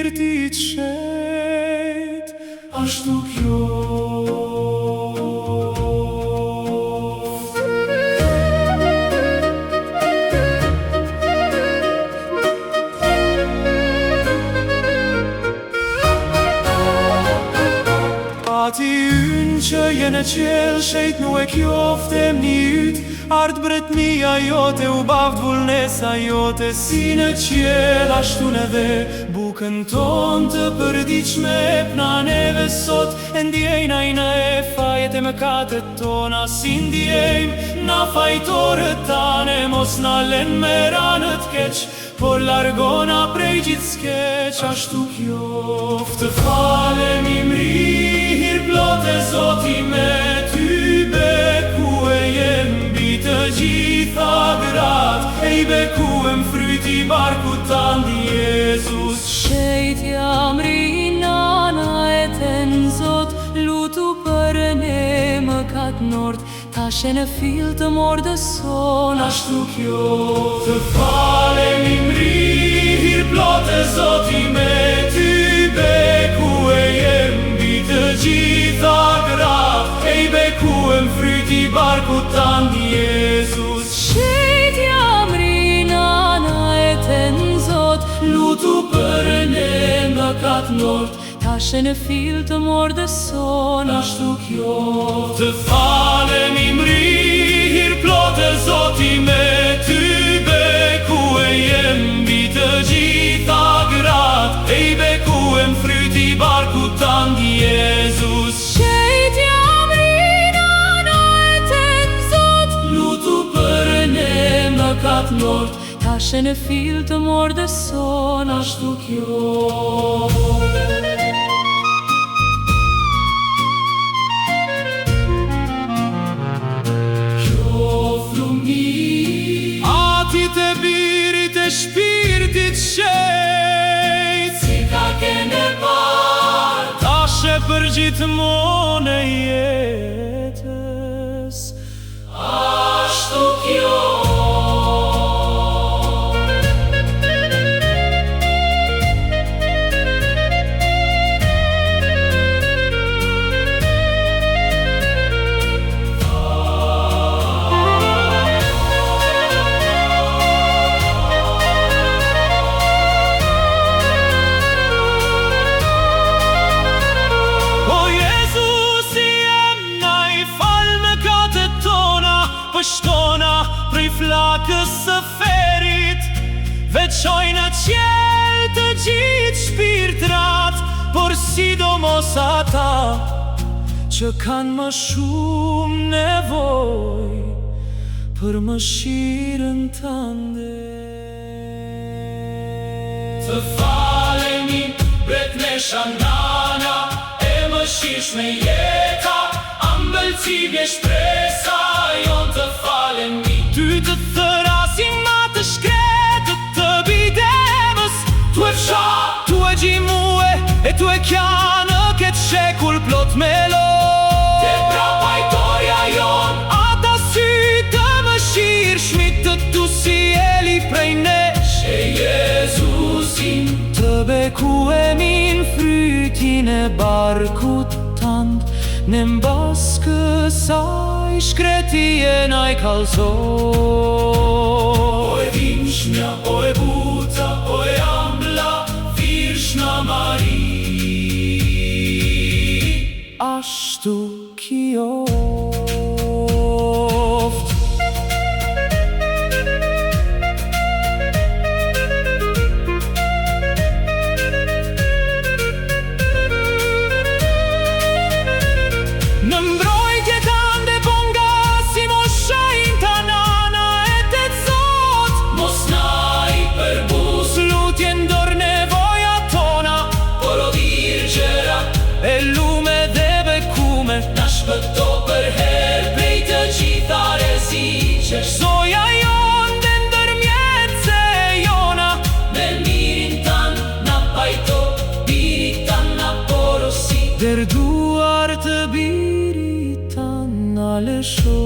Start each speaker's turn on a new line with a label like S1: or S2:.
S1: shpirtit shet, ashtu qoftë. Ati ynë që je në qelë, shejt nu e kjoftem një yt, ardë bretmia jote, u bavt vullnesa jote, si në qelë ashtu në dhe bukën ton të përdiqme e pna neve sot, e ndjejna i në e fajet e mëkatet tona, si ndjejmë na fajtorët tane, mos na len me ranët keq, por largona prej gjithë skeq, ashtu qoftë. Të falem i mrihir plote Zoti me ty, beku e jem mbi të gjitha grat, e i bekuem fryti barkut tant Jezus.
S2: Shejt jam rinana e ten Zot, lutu për ne mëkat nort, tashe në fil të mordës son,
S1: ashtu qoftë. Të falem i mrihir plote Zoti me ty, beku e jem mbi të gjitha grat, e i bekuem fryti barkut tant Jezus.
S2: Shejt jam rinana e ten Zot,
S1: lutu për ne mëkat nort,
S2: tashe në fil të mordës son,
S1: ashtu qoftë. Të falem i mrihir plote Zoti me ty, beku e jem mbi të gjitha grat, e i bekuem fryti barkut tant Jezus.
S2: Shejt jam rinana e ten Zot,
S1: lutu për ne mëkat nort,
S2: tashe në fil të mordës son,
S1: ashtu qoftë. Atit e birit e shpirtit shejt,
S2: si ka kene par,
S1: tashe për gjithmonë e jetës,
S2: ashtu qoftë.
S1: pështona prej flakës së ferit, veçojnë qelë të gjithë shpirtrat, por sidomos ata që kanë më shumë nevoj për mëshirën tënde. Të falemi bretnesha nana, e mëshirshme jeta, ambëlcivje shpresa jon. Të falemi ty të thërasim atë shkretët të bidemës, tu e fsha, tu e gjimue, e tu e kjanë këtë shekull plot me loj. Te pra pajtoria jon, ata sy të mëshirshmit të tu si eli prej nesh, e Jezusin të bekuemin frytin e barkut tant, në mbas kësaj shkretije na i kalzoj. O e vimshmja, o e buta, o e ambla, virshna Mari, ashtu qoftë. Në mbrojtje tande bonga, si moshajnë ta nana e të Zot, mos na i përbus lutje ndor nevoja tona, por o virgjera e lume dhe bekume, na shpëto për her prej të gjitha rreziqe. Zoja jon dhe ndërmjet se jona, me mirin tan na pajto, birit tan na porosi, dërduar të birit tan na lësho.